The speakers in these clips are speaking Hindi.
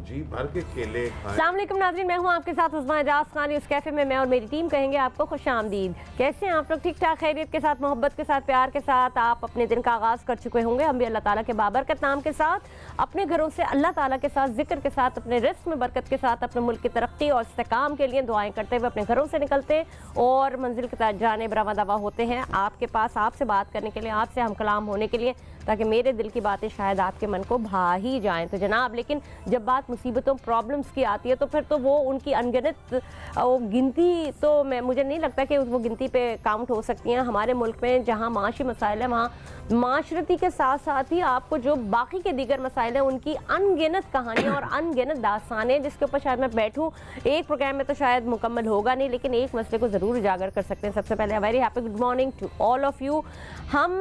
जी भर के केले खाएं। अस्सलाम वालेकुम नाज़रीन, मैं हूं आपके साथ उस्मा एजाज खान। इस कैफ़े में मैं और मेरी टीम कहेंगे आपको खुशामदीद। कैसे हैं आप लोग? ठीक ठाक, खैरियत के साथ, मोहब्बत के साथ, प्यार के साथ आप अपने दिन का आगाज़ कर चुके होंगे। हम भी अल्लाह ताला के बाबरकत नाम के साथ अपने घरों से अल्लाह ताला के साथ जिक्र के साथ, अपने रिस्क में बरकत के साथ, अपने मुल्क की तरक्की और इस्तेकाम के लिए दुआएं करते हुए अपने घरों से निकलते और मंजिल की जानिब रवा दवा होते हैं आपके पास, आपसे बात करने के लिए, आपसे हम कलाम होने के लिए, ताकि मेरे दिल की बातें शायद आपके मन को भा ही जाएं। तो जनाब, लेकिन जब बात मुसीबतों प्रॉब्लम्स की आती है तो फिर तो वो उनकी अनगिनत गिनती, तो मुझे नहीं लगता कि वो गिनती पे काउंट हो सकती हैं। हमारे मुल्क में जहाँ माशी मसाइल है, वहाँ माशरती के साथ साथ ही आपको जो बाकी के दीगर मसाइल हैं उनकी अनगिनत कहानियाँ और अनगिनत दास्तानें, जिसके ऊपर शायद मैं बैठूँ एक प्रोग्राम में तो शायद मुकम्मल होगा नहीं, लेकिन एक मसले को ज़रूर उजागर कर सकते हैं। सबसे पहले very happy good morning to all of you. हम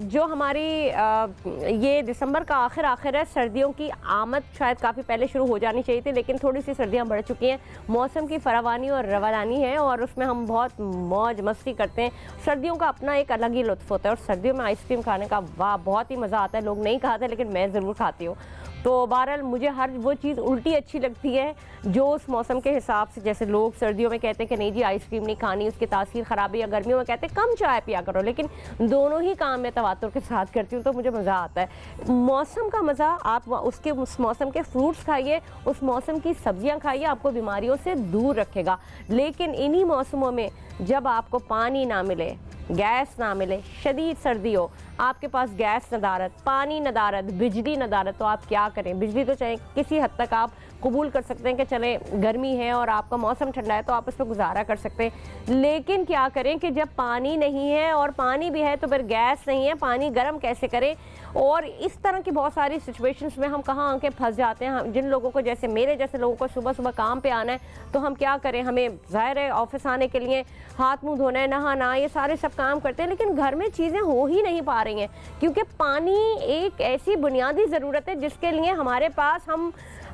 जो हमारी ये दिसंबर का आखिर है, सर्दियों की आमद शायद काफ़ी पहले शुरू हो जानी चाहिए थी, लेकिन थोड़ी सी सर्दियाँ बढ़ चुकी हैं। मौसम की फरावानी और रवादानी है और उसमें हम बहुत मौज मस्ती करते हैं। सर्दियों का अपना एक अलग ही लुत्फ़ होता है और सर्दियों में आइसक्रीम खाने का वाह बहुत ही मज़ा आता है। लोग नहीं खाते लेकिन मैं ज़रूर खाती हूँ। तो बहरहाल मुझे हर वो चीज़ उल्टी अच्छी लगती है जो उस मौसम के हिसाब से, जैसे लोग सर्दियों में कहते हैं कि नहीं जी आइसक्रीम नहीं खानी, उसकी तासीर ख़राब है, या गर्मियों में कहते हैं कम चाय पिया करो, लेकिन दोनों ही काम मैं तवातुर के साथ करती हूँ तो मुझे मज़ा आता है। मौसम का मज़ा आप उसके उस मौसम के फ्रूट्स खाइए, उस मौसम की सब्जियाँ खाइए, आपको बीमारियों से दूर रखेगा। लेकिन इन्हीं मौसमों में जब आपको पानी ना मिले, गैस ना मिले, शदीद सर्दी हो, आपके पास गैस नदारत, पानी नदारत, बिजली नदारत, तो आप क्या करें? बिजली तो चाहे किसी हद तक आप कबूल कर सकते हैं कि चले गर्मी है और आपका मौसम ठंडा है तो आप उस पर गुजारा कर सकते हैं, लेकिन क्या करें कि जब पानी नहीं है और पानी भी है तो फिर गैस नहीं है, पानी गर्म कैसे करें? और इस तरह की बहुत सारी सिचुएशंस में हम कहाँ आके फंस जाते हैं। जिन लोगों को, जैसे मेरे जैसे लोगों को सुबह सुबह काम पे आना है तो हम क्या करें? हमें ज़ाहिर है ऑफिस आने के लिए हाथ मुंह धोना है, नहाना, ये सारे सब काम करते हैं, लेकिन घर में चीज़ें हो ही नहीं पा रही हैं क्योंकि पानी एक ऐसी बुनियादी ज़रूरत है जिसके लिए हमारे पास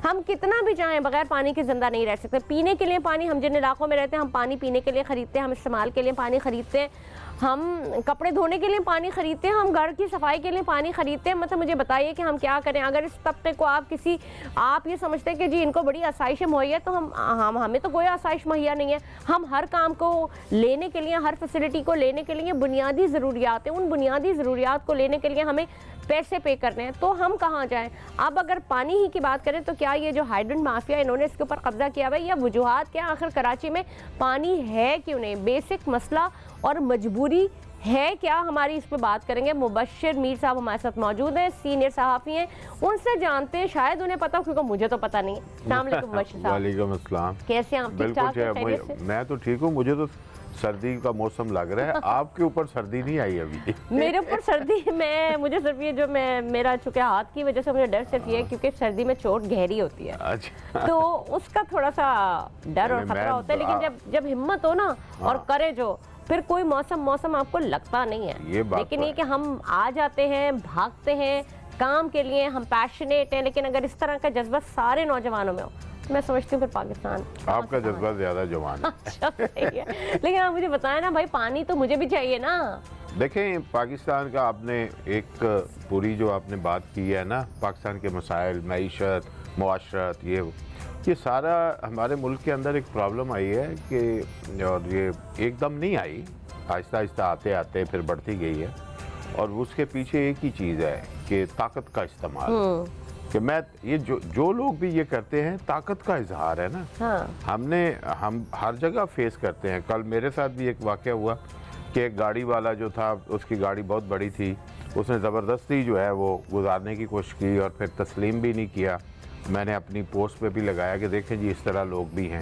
हम कितना भी चाहें बगैर पानी के ज़िंदा नहीं रह सकते। पीने के लिए पानी, हम जिन इलाकों में रहते हैं हम पानी पीने के लिए ख़रीदते हैं, हम इस्तेमाल के लिए पानी ख़रीदते हैं, हम कपड़े धोने के लिए पानी ख़रीदते हैं, हम घर की सफाई के लिए पानी ख़रीदते हैं। मतलब मुझे बताइए कि हम क्या करें? अगर इस तबके को आप ये समझते हैं कि जी इनको बड़ी आसाइश मुहैया, तो हमें तो कोई आसाइश मुहैया नहीं है। हम हर काम को लेने के लिए, हर फैसिलिटी को लेने के लिए बुनियादी ज़रूरियात है, उन बुनियादी ज़रूरियात को लेने के लिए हमें पैसे पे करने हैं, तो हम कहाँ जाएं? अब अगर पानी ही की बात करें तो क्या ये जो हाइड्रेंट माफिया इन्होंने इसके ऊपर कब्जा किया हुआ है, या वजूहात क्या? आखिर कराची में पानी है क्यों नहीं? बेसिक मसला और मजबूरी है क्या हमारी? इस पर बात करेंगे। मुबश्शिर मीर साहब हमारे साथ मौजूद हैं, सीनियर सहाफ़ी हैं, उनसे जानते हैं, शायद उन्हें पता हो क्योंकि मुझे तो पता नहीं है। अस्सलाम वालेकुम मुबश्शिर साहब। वालेकुम अस्सलाम। कैसे हैं आप? ठीक ठाक? मैं तो ठीक हूँ, मुझे तो सर्दी का मौसम लग रहा है। आपके ऊपर सर्दी नहीं आई अभी? मेरे ऊपर सर्दी, मुझे सिर्फ ये जो मेरा चूँकि हाथ की वजह से मुझे डर सिर्फ ये है क्योंकि सर्दी में चोट गहरी होती है। अच्छा। तो उसका थोड़ा सा डर और खतरा होता है, लेकिन जब हिम्मत हो ना और करे जो, फिर कोई मौसम आपको लगता नहीं है। लेकिन ये कि हम आ जाते हैं, भागते हैं काम के लिए, हम पैशनेट हैं, लेकिन अगर इस तरह का जज्बा सारे नौजवानों में हो, मैं समझती हूँ फिर पाकिस्तान, आपका जज्बा ज्यादा जवान है। अच्छा, सही है। लेकिन आप मुझे बताएं ना भाई, पानी तो मुझे भी चाहिए ना। देखें, पाकिस्तान का आपने एक पूरी जो आपने बात की है ना, पाकिस्तान के मसाइल, मईशत, मुआशरत, ये सारा हमारे मुल्क के अंदर एक प्रॉब्लम आई है कि, और ये एकदम नहीं आई, आहिस्ता आहिस्ता आते आते फिर बढ़ती गई है, और उसके पीछे एक ही चीज़ है कि ताकत का इस्तेमाल। कि ये जो लोग भी ये करते हैं, ताकत का इजहार है ना। हाँ। हम हर जगह फेस करते हैं। कल मेरे साथ भी एक वाक़या हुआ कि एक गाड़ी वाला जो था, उसकी गाड़ी बहुत बड़ी थी, उसने ज़बरदस्ती जो है वो गुजारने की कोशिश की और फिर तस्लीम भी नहीं किया। मैंने अपनी पोस्ट पे भी लगाया कि देखें जी इस तरह लोग भी हैं।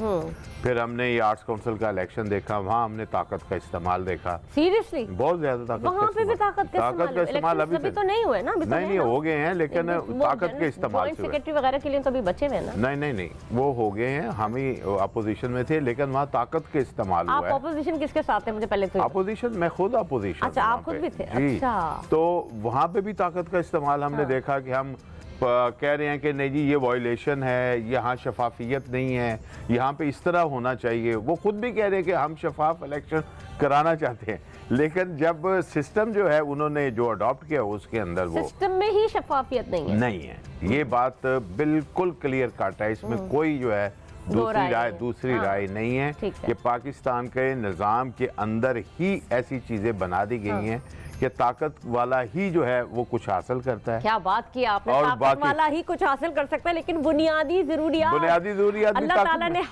फिर हमने ये आर्ट्स काउंसिल का इलेक्शन देखा, वहाँ हमने ताकत का इस्तेमाल देखा। सीरियसली? बहुत ज्यादा ताकत वहाँ पे भी ताकत का इस्तेमाल अभी तो नहीं हुए ना? नहीं हो गए हैं, लेकिन ताकत के इस्तेमाल से सेक्रेटरी वगैरह के लिए तो अभी बचे हुए ना? नहीं वो हो गए हैं। हम ही अपोजिशन में थे, लेकिन वहाँ ताकत के इस्तेमाल हुआ है। आप अपोजिशन किसके साथ थे? मुझे पहले तो अपोजिशन, मैं खुद अपोजिशन। अच्छा, आप खुद भी थे? अच्छा। तो वहाँ पे भी ताकत का इस्तेमाल हमने देखा कि हम कह रहे हैं कि नहीं जी ये वायलेशन है, यहाँ शफाफियत नहीं है, यहाँ पे इस तरह होना चाहिए। वो खुद भी कह रहे हैं कि हम शफाफ इलेक्शन कराना चाहते हैं, लेकिन जब सिस्टम जो है उन्होंने जो अडॉप्ट किया उसके अंदर वो सिस्टम में ही शफाफियत नहीं है। नहीं है। ये बात बिल्कुल क्लियर कट है, इसमें कोई जो है दूसरी राय नहीं है कि पाकिस्तान के निज़ाम के अंदर ही ऐसी चीज़ें बना दी गई हैं कि ताकत वाला ही जो है वो कुछ हासिल करता है। क्या बात की आपने, और ताकत वाला ही कुछ हासिल कर सकता है, लेकिन बुनियादी जरूरियात अल्लाह ताला ने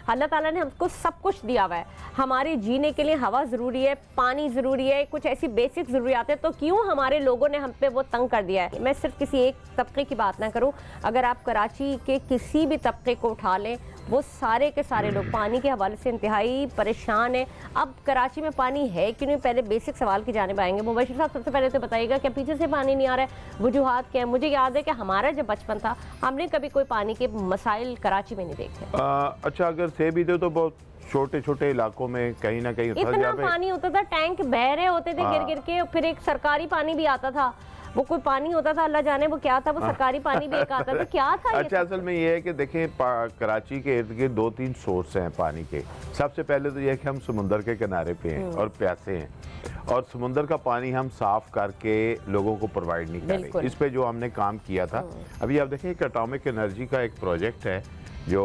अल्लाह ताला ने हमको सब कुछ दिया हुआ है। हमारे जीने के लिए हवा ज़रूरी है, पानी ज़रूरी है, कुछ ऐसी बेसिक ज़रूरियात है, तो क्यों हमारे लोगों ने हम पे वो तंग कर दिया है। मैं सिर्फ किसी एक तबके की बात ना करूं, अगर आप कराची के किसी भी तबके को उठा लें, वो सारे के सारे लोग पानी के हवाले से इंतहाई परेशान है। अब कराची में पानी है कि नहीं, पहले बेसिक सवाल की जानिब आएंगे। मुबशिर साहब, सबसे पहले तो बताइएगा कि पीछे से पानी नहीं आ रहा है, वजूहात क्या है? मुझे याद है कि हमारा जब बचपन था हमने कभी कोई पानी के मसाइल कराची में नहीं देखे। अच्छा, अगर थे भी थे तो बहुत छोटे छोटे इलाकों में कहीं ना कहीं इतना पानी होता था, टैंक बह रहे होते थे गिर गिर के। फिर एक सरकारी पानी भी आता था, वो कोई पानी होता था, अल्लाह जाने वो क्या था, वो सरकारी पानी भी एक आता था, क्या था ये? अच्छा, असल में ये है कि देखें कराची के इर्द गिर्द 2-3 सोर्स हैं पानी के। सबसे पहले तो ये है कि हम समुंदर के किनारे पे हैं और प्यासे हैं, और समुंदर का पानी हम साफ करके लोगों को प्रोवाइड नहीं कर रहे। इस पे जो हमने काम किया था, अभी आप देखें एक एटॉमिक एनर्जी का एक प्रोजेक्ट है जो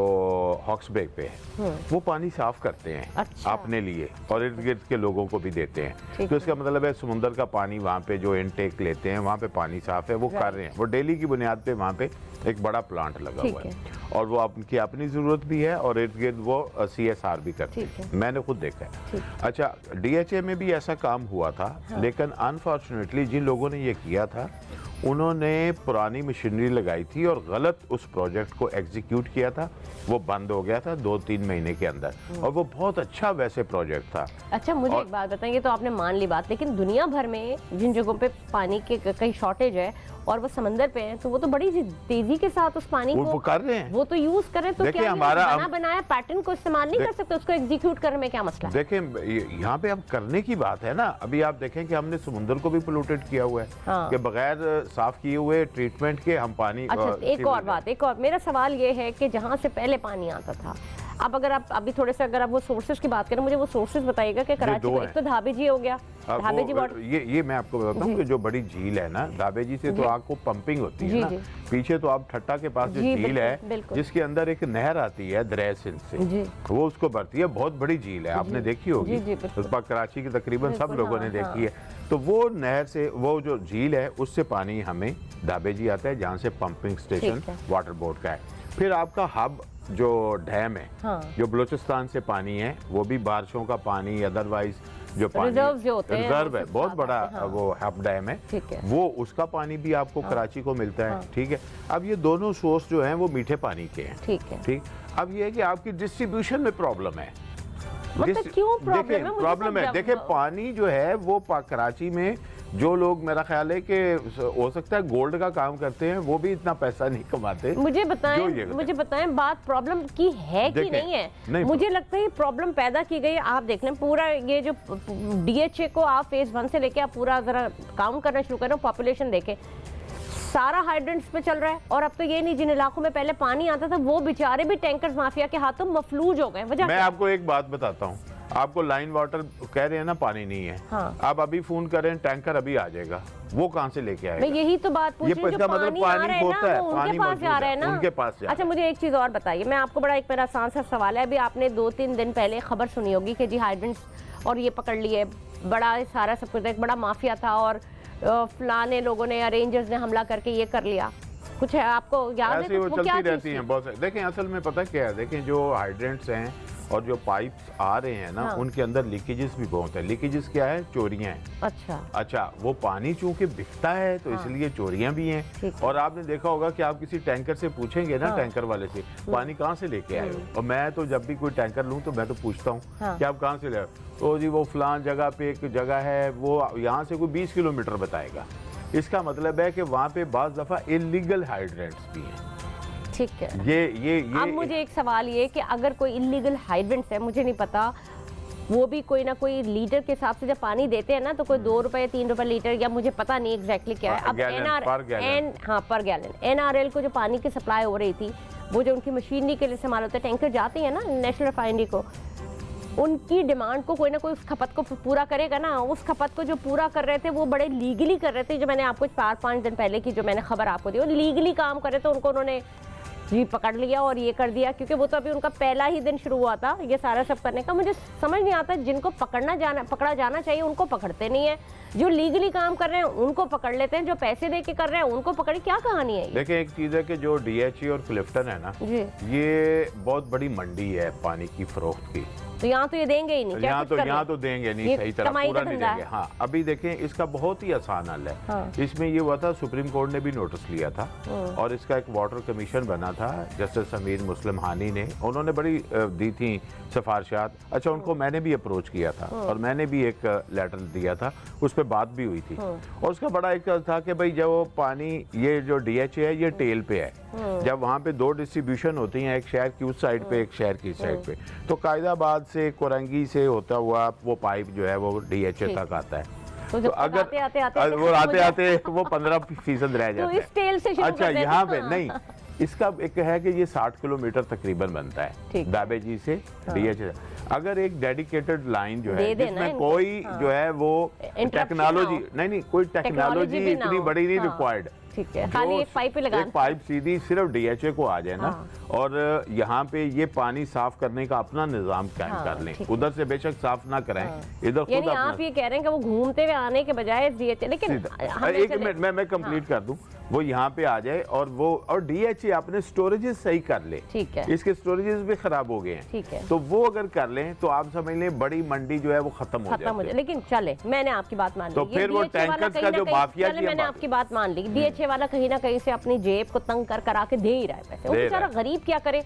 हॉक्सबे पे है, वो पानी साफ करते हैं अपने लिए और इर्द गिर्द के लोगों को भी देते हैं। तो इसका मतलब है समुंदर का पानी वहाँ पे जो इनटेक लेते हैं वहाँ पे पानी साफ है, वो कर रहे हैं। वो डेली की बुनियाद पे वहाँ पे एक बड़ा प्लांट लगा हुआ है और वो आपकी अपनी ज़रूरत भी है और इर्द गिर्द वो CSR भी करते हैं, मैंने खुद देखा है। अच्छा, DHA में भी ऐसा काम हुआ था, लेकिन अनफॉर्चुनेटली जिन लोगों ने ये किया था उन्होंने पुरानी मशीनरी लगाई थी और गलत उस प्रोजेक्ट को एग्जीक्यूट किया था। वो बंद हो गया था 2-3 महीने के अंदर, और वो बहुत अच्छा वैसे प्रोजेक्ट था। अच्छा, मुझे एक बात बताइए, तो आपने मान ली बात, लेकिन दुनिया भर में जिन जगहों पे पानी के कहीं शॉर्टेज है और वो समंदर पे है, तो वो तो बड़ी तेजी के साथ उस पानी को कर रहे हैं, वो तो यूज करें। तो क्या हमारा बना बनाया पैटर्न को इस्तेमाल नहीं कर सकते, उसको एग्जीक्यूट करने में क्या मसला है? देखें, यहाँ पे अब करने की बात है ना। अभी आप देखें कि हमने समुद्र को भी पोल्यूटेड किया हुआ है कि बगैर साफ किए हुए ट्रीटमेंट के हम पानी। अच्छा, एक और मेरा सवाल ये है कि जहाँ से पहले पानी आता था, अब अगर आप अभी थोड़े से अगर आप वो सोर्सेज की बात करें, मुझे वो सोर्सेज बताइएगा कि कराची में एक तो धाबे जी हो गया, धाबे जी वाटर, ये मैं आपको बताता हूँ कि जो बड़ी झील है ना, धाबे जी से तो आपको पंपिंग होती है ना, पीछे तो आप ठट्टा के पास जो झील है जिसके अंदर एक नहर आती है दरिया सिंध से, वो उसको भरती है। बहुत बड़ी झील है, आपने देखी होगी, कराची की तकरीबन सब लोगों ने देखी है। तो वो नहर से, वो जो झील है उससे पानी हमें धाबे जी आता है, जहाँ से पंपिंग स्टेशन वाटर बोर्ड का है। फिर आपका हब जो डैम है, जो बलूचिस्तान से पानी है, वो भी बारिशों का पानी, अदरवाइज जो पानी रिजर्व है, बहुत बड़ा वो हब डैम है, वो उसका पानी भी आपको कराची को मिलता है। ठीक है, अब ये दोनों सोर्स जो हैं वो मीठे पानी के हैं। ठीक, अब ये है कि आपकी डिस्ट्रीब्यूशन में प्रॉब्लम है। मतलब क्यों प्रॉब्लम है? देखे, पानी जो है वो कराची में जो लोग, मेरा ख्याल है कि हो सकता है गोल्ड का काम करते हैं, वो भी इतना पैसा नहीं कमाते। मुझे बताएं बात प्रॉब्लम की है कि नहीं है? नहीं, मुझे लगता है प्रॉब्लम पैदा की गई। आप देख लें पूरा ये जो DHA को आप फेज 1 से लेके आप पूरा जरा काउंट करना शुरू करें, पॉपुलेशन देखें, सारा हाइड्रेंट्स पे चल रहा है। और अब तो ये नहीं, जिन इलाकों में पहले पानी आता था वो बेचारे भी टैंकर्स माफिया के हाथों मफलूज हो गए। मैं आपको एक बात बताता हूँ, आपको लाइन वाटर कह रहे हैं ना पानी नहीं है, आप अभी फोन करें टैंकर अभी आ जाएगा, वो कहाँ से लेके आएगा? मैं यही तो बात पूछ रही हूँ, जो पानी आ रहा है ना वो उनके पास जा रहा है ना, उनके पास जा। अच्छा, मुझे एक चीज और बताइए, मैं आपको बड़ा एक मेरा आसान सा सवाल है। अभी आपने 2-3 दिन पहले खबर सुनी होगी कि जी हाइड्रेंट्स और ये पकड़ लिए, बड़ा सारा सब कुछ, एक बड़ा माफिया था और फलाने लोगों ने, अरेंजर्स ने हमला करके ये कर लिया। कुछ है आपको याद है? वो चलती रहती हैं बहुत। देखें, असल में पता क्या है, देखें जो हाइड्रेंट्स हैं और जो पाइप्स आ रहे हैं ना, उनके अंदर लीकेजेस भी बहुत है। लीकेजेस क्या है? चोरियां हैं। अच्छा, वो पानी चूंकि बिकता है तो इसलिए चोरियां भी हैं। और आपने देखा होगा कि आप किसी टैंकर से पूछेंगे ना, टैंकर वाले से, पानी कहाँ से लेके आए हो? और मैं तो जब भी कोई टैंकर लूँ तो मैं तो पूछता हूँ कि आप कहाँ से ले आए? तो जी वो फलान जगह पे एक जगह है, वो यहाँ से कोई 20 किलोमीटर बताएगा। इसका मतलब है कि वहाँ पे बाज़ दफ़ा इलीगल हाइड्रेंट्स भी हैं। ठीक है, ये अब मुझे एक सवाल ये कि अगर कोई इलीगल हाइड्रेंट्स है, मुझे नहीं पता वो भी कोई ना कोई लीटर के हिसाब से जब पानी देते हैं ना, तो कोई 2 रुपए 3 रुपए लीटर, या मुझे पता नहीं एग्जैक्टली क्या है। अब पर गैलन NRL को जो पानी की सप्लाई हो रही थी, वो जो उनकी मशीनरी के लिए इस्तेमाल होता है, टैंकर जाते हैं ना नेशनल रिफाइनरी को, उनकी डिमांड को कोई ना कोई उस खपत को पूरा करेगा ना। उस खपत को जो पूरा कर रहे थे वो बड़े लीगली कर रहे थे। जो मैंने आपको 4-5 दिन पहले की जो मैंने खबर आपको दी, वो लीगली काम कर रहे थे, उनको उन्होंने जी पकड़ लिया और ये कर दिया, क्योंकि वो तो अभी उनका पहला ही दिन शुरू हुआ था ये सारा सब करने का। मुझे समझ नहीं आता, जिनको पकड़ा जाना चाहिए उनको पकड़ते नहीं है, जो लीगली काम कर रहे हैं उनको पकड़ लेते हैं, जो पैसे दे के कर रहे हैं उनको पकड़ी। क्या कहानी है? देखिए, एक चीज़ है कि जो DHE और क्लिफ्टन है ना, ये बहुत बड़ी मंडी है पानी की फरोख्त की। तो यहाँ तो ये देंगे ही नहीं, यहाँ तो देंगे नहीं, सही तरह पूरा नहीं देंगे। हाँ, अभी देखें, इसका बहुत ही आसान हल है। हाँ। इसमें ये हुआ था, सुप्रीम कोर्ट ने भी नोटिस लिया था और इसका एक वाटर कमीशन बना था, जस्टिस अमीर मुस्लिम हानी ने, उन्होंने बड़ी दी थी सिफारिशात। अच्छा, उनको मैंने भी अप्रोच किया था और मैंने भी एक लेटर दिया था, उस पर बात भी हुई थी। और उसका बड़ा एक था कि भाई जब पानी, ये जो DHA है ये टेल पे है, जब वहाँ पे 2 डिस्ट्रीब्यूशन होती हैं, एक शहर की उस साइड पे, एक शहर की साइड पे, तो कायदाबाद से कोरंगी से होता हुआ वो पाइप जो है वो DHA तक आता है। तो अगर आते आते वो 15% रह जाता है। तो इस तेल से शुरू अच्छा, यहाँ पे नहीं, इसका एक है कि ये 60 किलोमीटर तकरीबन बनता है दाबेजी से DHA। अगर एक डेडिकेटेड लाइन जो है जिसमें कोई जो है वो टेक्नोलॉजी नहीं, कोई टेक्नोलॉजी इतनी बड़ी नहीं रिक्वायर्ड, ठीक है, खाली एक पाइप एक पाइप सीधी सिर्फ DHA को आ जाए ना, और यहाँ पे ये पानी साफ करने का अपना निजाम कायम कर लें। उधर से बेशक साफ ना करें, इधर खुद अपना। आप ये कह रहे हैं कि वो घूमते हुए आने के बजाय DHA, लेकिन एक मिनट मैं कंप्लीट कर दूं, वो यहाँ पे आ जाए और DHA अपने स्टोरेजेस सही कर ले। ठीक है, इसके स्टोरेजेस भी खराब हो गए हैं। ठीक है, तो वो अगर कर लें तो आप समझ लें बड़ी मंडी जो है वो खत्म हो जाए। लेकिन चले, मैंने आपकी बात मान ली, तो फिर वो टैंकर्स का जो माफिया की, मैंने आपकी बात मान ली। DHA वाला कहीं ना कहीं से अपनी जेब को तंग करा के दे ही रहा है पैसे। वो बेचारा गरीब क्या करे,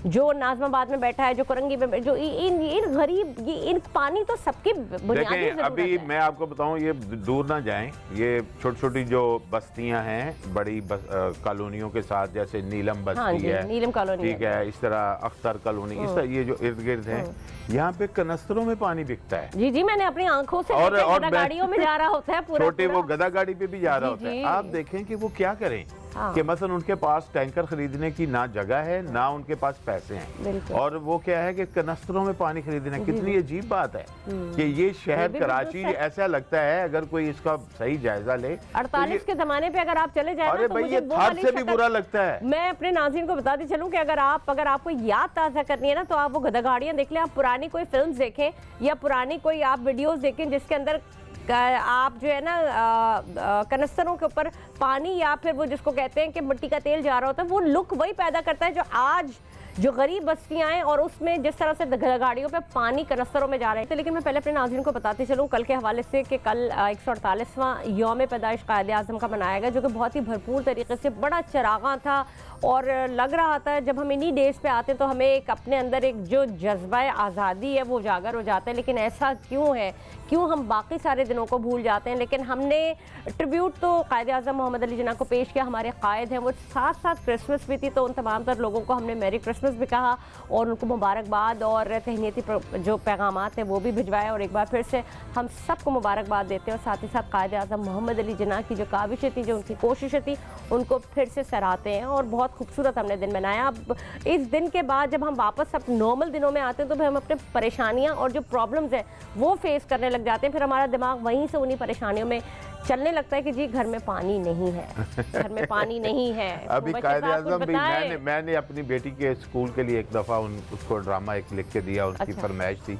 जो नाजमाबाद में बैठा है, जो कोरंगी में, जो इन गरीब, ये इन पानी तो सबकी बुनियादी जरूरत है। अभी मैं आपको बताऊं, ये दूर ना जाएं, ये छोटी छोटी जो बस्तियां हैं बड़ी कॉलोनियों के साथ, जैसे नीलम बस्ती है, नीलम कॉलोनी, ठीक है, इस तरह अख्तर कॉलोनी, इस तरह ये जो इर्द गिर्द है, यहाँ पे कनस्तरों में पानी बिकता है। जी, मैंने अपनी आंखों से, और गाड़ियों में जा रहा होता है पूरा, छोटे वो गधा गाड़ी पे भी जा रहा होता है। आप देखें कि वो क्या करें कि मसलन उनके पास टैंकर खरीदने की ना जगह है, ना उनके पास पैसे हैं, और वो क्या है कि कनस्तरों में पानी खरीदना। कितनी अजीब बात है कि ये शहर कराची, ऐसा लगता है अगर कोई इसका सही जायजा ले, 48 के जमाने पे अगर आप चले जाए, अरे भाई ये थर्ड से भी बुरा लगता है। मैं अपने नाज़रीन को बताती चलूं कि अगर आपको याद ताज़ा करनी है ना, तो आप वो गधा गाड़ियां देख लें, आप पुरानी कोई फिल्म देखें या पुरानी कोई आप वीडियोस देखें जिसके अंदर आप जो है ना कनस्तरों के ऊपर पानी, या फिर वो जिसको कहते हैं कि मिट्टी का तेल जा रहा होता है, वो लुक वही पैदा करता है जो आज जो गरीब बस्तियां हैं, और उसमें जिस तरह से गाड़ियों पे पानी कनस्तरों में जा रहे थे। लेकिन मैं पहले अपने नाज़रीन को बताती चलूँ कल के हवाले से कि कल 148वां यौम पैदाइश कायदे आज़म का मनाया गया, जो कि बहुत ही भरपूर तरीके से बड़ा चरागा था, और लग रहा था जब हम इन्हीं डेज पे आते हैं तो हमें एक अपने अंदर एक जो जज्बा आज़ादी है वो उजागर हो जाता है। लेकिन ऐसा क्यों है, क्यों हम बाकी सारे दिनों को भूल जाते हैं? लेकिन हमने ट्रिब्यूट तो कायदे आज़म मोहम्मद अली जिन्ना को पेश किया, हमारे कायद हैं, वो साथ साथ क्रिसमस भी थी, तो उन तमाम तर लोगों को हमने मैरी क्रिसमस भी कहा और उनको मुबारकबाद और तहनीती जो पैगामात हैं वो भी भिजवाए। और एक बार फिर से हम सबको मुबारकबाद देते हैं, और साथ ही साथ कायद आज़म मोहम्मद अली जिन्ना की जो काविशें थी, जो उनकी कोशिशें थी, उनको फिर से सराहते हैं। और बहुत खूबसूरत हमने दिन मनाया। अब इस दिन के बाद जब हम वापस अब नॉर्मल दिनों में आते हैं तो फिर हम अपने परेशानियां और जो प्रॉब्लम्स हैं वो फेस करने लग जाते हैं। फिर हमारा दिमाग वहीं से उन्हीं परेशानियों में चलने लगता है कि जी घर में पानी नहीं है, घर में पानी नहीं है। अभी कायदे आज़म भी मैंने अपनी बेटी के स्कूल के लिए एक दफ़ा उसको ड्रामा एक लिख के दिया, उनकी फरमाइश थी,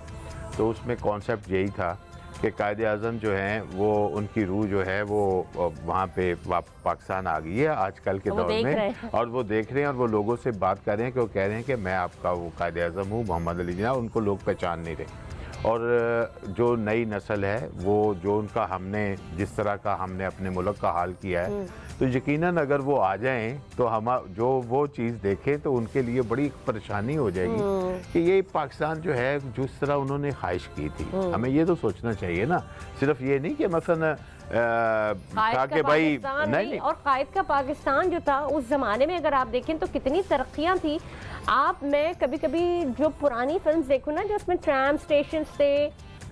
तो उसमें कॉन्सेप्ट यही था कि कायदे आज़म जो हैं वो उनकी रूह जो है वो वहाँ पे पाकिस्तान आ गई है आजकल के दौर में, और वो देख रहे हैं और वो लोगों से बात कर रहे हैं कि वो कह रहे हैं कि मैं आपका वो कायदे आज़म हूँ मोहम्मद अली जिन्ना, उनको लोग पहचान नहीं रहे। और जो नई नस्ल है वो जो उनका हमने जिस तरह का हमने अपने मुल्क का हाल किया है, तो यकीनन अगर वो आ जाएं तो हम जो वो चीज़ देखें तो उनके लिए बड़ी परेशानी हो जाएगी कि ये पाकिस्तान जो है जिस तरह उन्होंने ख्वाहिश की थी। हमें ये तो सोचना चाहिए ना, सिर्फ ये नहीं कि मसलन कि भाई नहीं। और कायद का पाकिस्तान जो था उस जमाने में अगर आप देखें तो कितनी तरक्कियां थी। मैं कभी कभी जो पुरानी फिल्म्स देखूँ ना, जो उसमें ट्राम स्टेशन थे,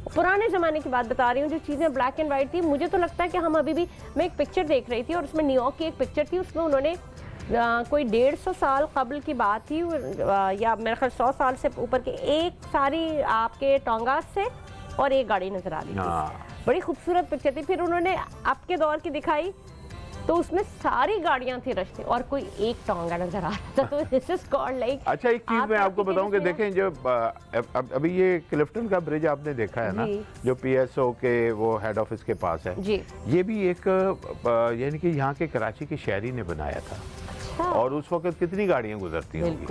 पुराने ज़माने की बात बता रही हूँ, जो चीज़ें ब्लैक एंड वाइट थी, मुझे तो लगता है कि हम अभी भी, मैं एक पिक्चर देख रही थी और उसमें न्यूयॉर्क की एक पिक्चर थी, उसमें उन्होंने कोई 150 साल कबल की बात थी, या मेरे ख्याल 100 साल से ऊपर के, एक सारी आपके टोंगास से और एक गाड़ी नजर आ रही थी। बड़ी खूबसूरत पिक्चर थी। फिर उन्होंने आपके दौर की दिखाई तो उसमें सारी गाड़ियां थी रश्ते और कोई एक टोंगा नजर आ रहा था। तो दिस इज कॉल्ड लाइक। अच्छा, एक चीज मैं आपको बताऊं कि देखें, जो अभी ये क्लिफ्टन का ब्रिज आपने देखा है ना, जो पीएसओ के वो हेड ऑफिस के पास है जी, ये भी एक यानी कि यहाँ के कराची के शहरी ने बनाया था। और उस वक्त कितनी गाड़ियां गुजरती होंगी,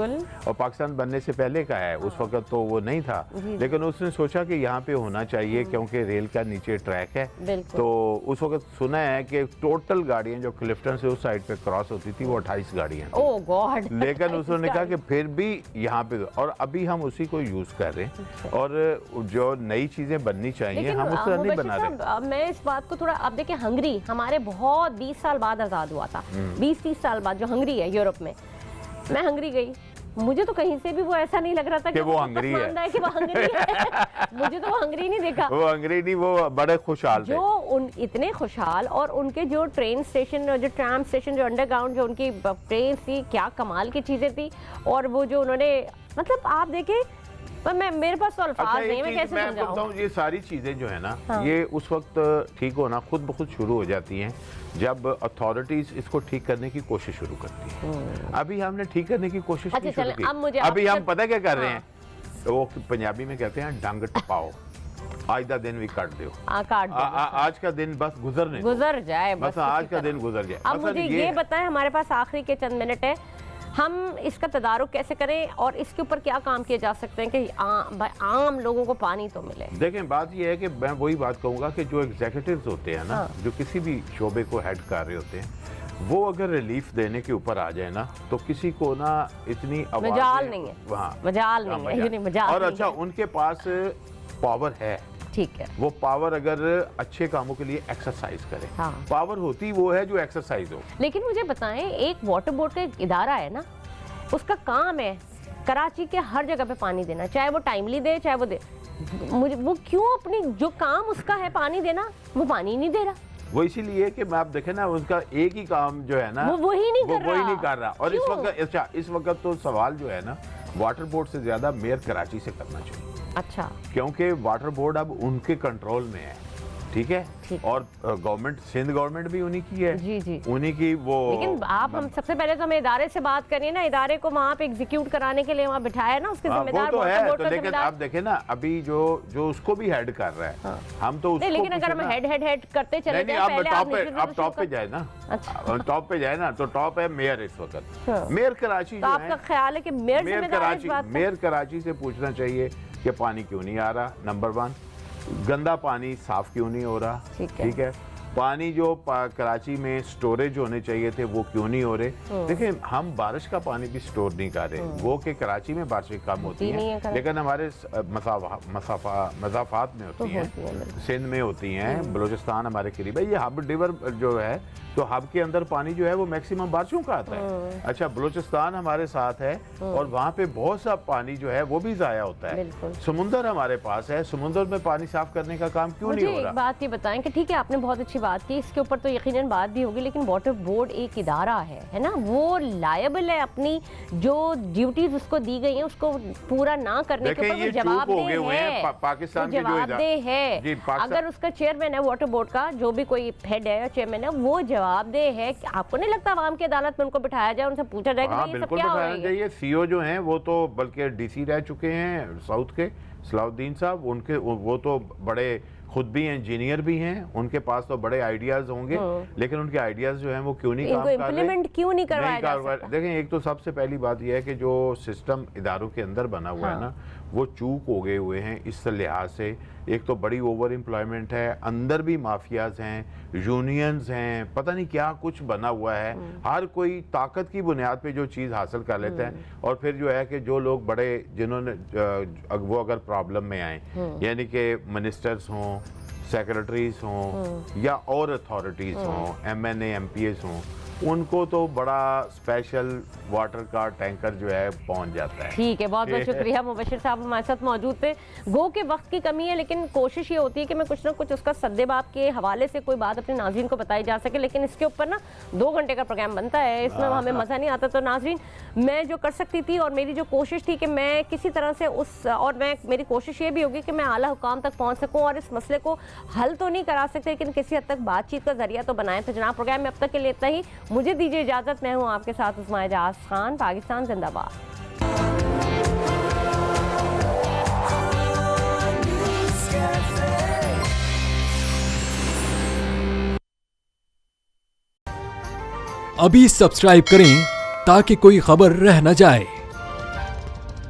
और पाकिस्तान बनने से पहले का है, उस वक्त तो वो नहीं था, लेकिन उसने सोचा कि यहाँ पे होना चाहिए क्योंकि रेल का नीचे ट्रैक है। तो उस वक्त सुना है कि टोटल गाड़ियां जो क्लिफ्टन से उस साइड पे क्रॉस होती थी वो 28 गाड़ियां थी। ओह गॉड। लेकिन उसने कहा कि फिर भी यहाँ पे, और अभी हम उसी को यूज कर रहे हैं, और जो नई चीजें बननी चाहिए हम उस तरह नहीं बना रहे। मैं इस बात को थोड़ा, अब देखिए हंगरी हमारे बहुत 20 साल बाद आजाद हुआ था, 20-30 साल बाद, जो हंगरी है यूरोप में। मैं हंगरी गई, मुझे तो कहीं से भी वो ऐसा नहीं लग रहा था कि वो हंगरी है, कि वो हंगरी है। मुझे तो वो हंगरी नहीं देखा, वो हंगरी नहीं, वो बड़े खुशहाल थे। जो इतने खुशहाल, और उनके जो ट्रेन स्टेशन, जो ट्राम स्टेशन, जो अंडरग्राउंड जो उनकी ट्रेन थी, क्या कमाल की चीजें थी। और वो जो उन्होंने, मतलब आप देखें, पर मेरे पास तो अल्फाज नहीं, मैं कैसे समझाऊं। ये सारी चीजें जो है ना, ये उस वक्त ठीक होना खुद ब खुद शुरू हो जाती हैं जब अथॉरिटीज इसको ठीक करने की कोशिश शुरू करती हैं। अभी हमने ठीक करने की कोशिश नहीं शुरू की। अभी हम पता क्या कर रहे हैं, वो पंजाबी में कहते हैं डंग टपाओ, आज का दिन भी काट दो, आज का दिन बस गुजर जाए, बस आज का दिन गुजर जाए। अब मुझे ये बताएं, हमारे पास आखिरी के चंद मिनट है, हम इसका तदारुक कैसे करें और इसके ऊपर क्या काम किए जा सकते हैं कि आम लोगों को पानी तो मिले। देखें, बात यह है कि मैं वही बात कहूँगा कि जो एग्जीक्यूटिव्स होते हैं ना, जो किसी भी शोबे को हेड कर रहे होते हैं, वो अगर रिलीफ देने के ऊपर आ जाए ना, तो किसी को ना इतनी मजाल नहीं है, मजाल नहीं है। और अच्छा, उनके पास पावर है, ठीक है, वो पावर अगर अच्छे कामों के लिए एक्सरसाइज करे, पावर होती वो है जो एक्सरसाइज हो। लेकिन मुझे बताएं, एक वाटर बोर्ड का एक इदारा है ना, उसका काम है कराची के हर जगह पे पानी देना, चाहे वो टाइमली दे चाहे वो दे। मुझे वो क्यों, अपनी जो काम उसका है पानी देना, वो पानी नहीं दे रहा। वो इसीलिए कि मैं आप देखें ना, उनका एक ही काम जो है ना, वो वही नहीं कर रहा। और इस वक्त तो सवाल जो है ना, वाटर बोर्ड से ज्यादा मेयर कराची से करना चाहिए। अच्छा, क्योंकि वाटर बोर्ड अब उनके कंट्रोल में है, ठीक है, और गवर्नमेंट, सिंध गवर्नमेंट भी उन्हीं की है, जी उन्हीं की वो। लेकिन आप, हम सबसे पहले तो हमें इदारे से बात करिए ना, इदारे को वहाँ पे एग्जीक्यूट कराने के लिए वहाँ बिठाया ना, उसके जिम्मेदार वो तो है। तो लेकिन आप देखें ना, अभी जो उसको भी हेड कर रहा है, हम तो उसको, लेकिन अगर हम हेड करते चले जाए, आप टॉप पे जाए ना, टॉप पे जाए ना, तो टॉप है मेयर इस वक्त, मेयर कराची। तो आपका ख्याल है कि मेयर कराची से पूछना चाहिए कि पानी क्यों नहीं आ रहा, नंबर 1, गंदा पानी साफ क्यों नहीं हो रहा, ठीक है, पानी जो कराची में स्टोरेज होने चाहिए थे वो क्यों नहीं हो रहे। देखिए, हम बारिश का पानी भी स्टोर नहीं कर रहे, वो कि कराची में बारिश कम होती है, लेकिन हमारे मज़ाफ़ात में होती हैं, सिंध में होती हैं, बलूचिस्तान हमारे करीब है, ये हब डिवर जो है, तो हब के अंदर पानी जो है वो मैक्सिमम बारिशों का आता है। अच्छा, बलूचिस्तान हमारे साथ है और वहाँ पे बहुत सा पानी जो है वो भी ज़ाया होता है। समुंदर हमारे पास है, समुंदर में पानी साफ करने का काम क्यों नहीं हो रहा। एक बात ये बताएं कि ठीक है, आपने बहुत अच्छी बात की, इसके ऊपर तो यकीनन बात भी होगी, लेकिन वाटर बोर्ड एक इदारा है ना, वो लायबल है अपनी जो ड्यूटीज उसको दी गई हैं उसको पूरा ना करने के ऊपर जवाबदेह है, पाकिस्तान के जवाबदेह है। अगर उसका चेयरमैन है वाटर बोर्ड का, जो भी कोई हेड है या चेयरमैन है, वो जवाबदेह है। आपको नहीं लगता आवाम की अदालत में उनको बिठाया जाए, उनसे पूछा जाए कि बिल्कुल बिठाना चाहिए। सीओ जो हैं वो तो बल्कि डीसी रह चुके हैं साउथ के, सलाउद्दीन साहब, उनके वो तो बड़े खुद भी इंजीनियर भी हैं, उनके पास तो बड़े आइडियाज होंगे, लेकिन उनके आइडियाज जो हैं वो क्यों नहीं काम कर रहे, इम्प्लीमेंट क्यों नहीं करवाया जा सकता। देखें, एक तो सबसे पहली बात यह है कि जो सिस्टम इदारों के अंदर बना हुआ है ना, वो चूक हो गए हुए हैं इस लिहाज से। एक तो बड़ी ओवर एम्प्लॉयमेंट है, अंदर भी माफियाज हैं, यूनियंस हैं, पता नहीं क्या कुछ बना हुआ है, हर कोई ताकत की बुनियाद पे जो चीज़ हासिल कर लेता है। और फिर जो है कि जो लोग बड़े, जिन्होंने वो अगर प्रॉब्लम में आए, यानी कि मिनिस्टर्स हों, सेक्रेटरीज हों या और अथॉरिटीज़ हों, MNA MPs हों, उनको तो बड़ा स्पेशल वाटर का टैंकर जो है पहुंच जाता है। ठीक है, बहुत बहुत शुक्रिया मुबशिर साहब हमारे साथ मौजूद थे। गो के वक्त की कमी है, लेकिन कोशिश ये होती है कि मैं कुछ ना कुछ उसका सद्देबाब के हवाले से कोई बात अपने नाज़रीन को बताई जा सके, लेकिन इसके ऊपर ना 2 घंटे का प्रोग्राम बनता है, इसमें हमें मज़ा नहीं आता। तो नाज़रीन, मैं जो कर सकती थी और मेरी जो कोशिश थी कि मैं किसी तरह से मेरी कोशिश ये भी होगी कि मैं आला हुकाम तक पहुँच सकूँ और इस मसले को हल तो नहीं करा सकते, लेकिन किसी हद तक बातचीत का जरिया तो बनाएं। तो जनाब, प्रोग्राम में अब तक के लिए इतना ही। मुझे दीजिए इजाज़त। मैं हूँ आपके साथ उस्मा एजाज खान। पाकिस्तान जिंदाबाद। अभी सब्सक्राइब करें ताकि कोई खबर रह न जाए।